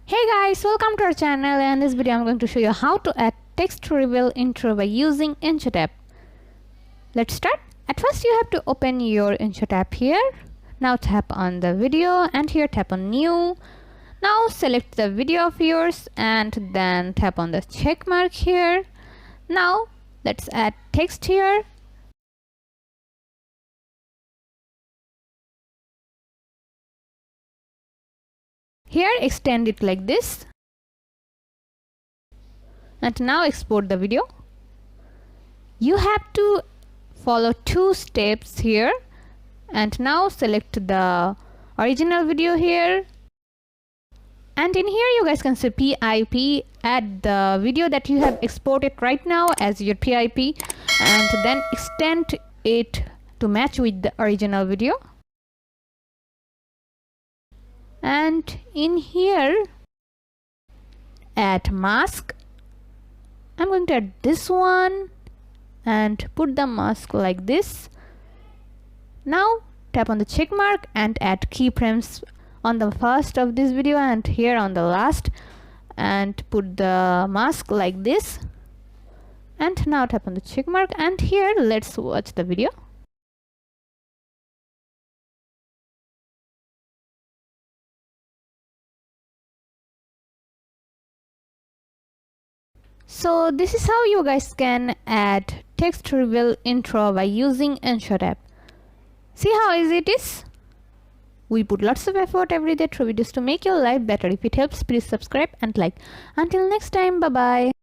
Hey guys, welcome to our channel, and in this video I'm going to show you how to add text reveal intro by using InShot app. Let's start. At first you have to open your InShot app here. Now tap on the video and here tap on new. Now select the video of yours and then tap on the check mark here. Now let's add text here. Here extend it like this. And now export the video. You have to follow two steps here, and now select the original video here, and in here you guys can say PIP, add the video that you have exported right now as your PIP, and then extend it to match with the original video. And in here add mask. I'm going to add this one and put the mask like this. Now tap on the check mark and add keyframes on the first of this video and here on the last, and put the mask like this. And now tap on the check mark and here let's watch the video. So this is how you guys can add text reveal intro by using InShot app. See how easy it is? We put lots of effort every day through videos to make your life better. If it helps, please subscribe and like. Until next time, bye bye.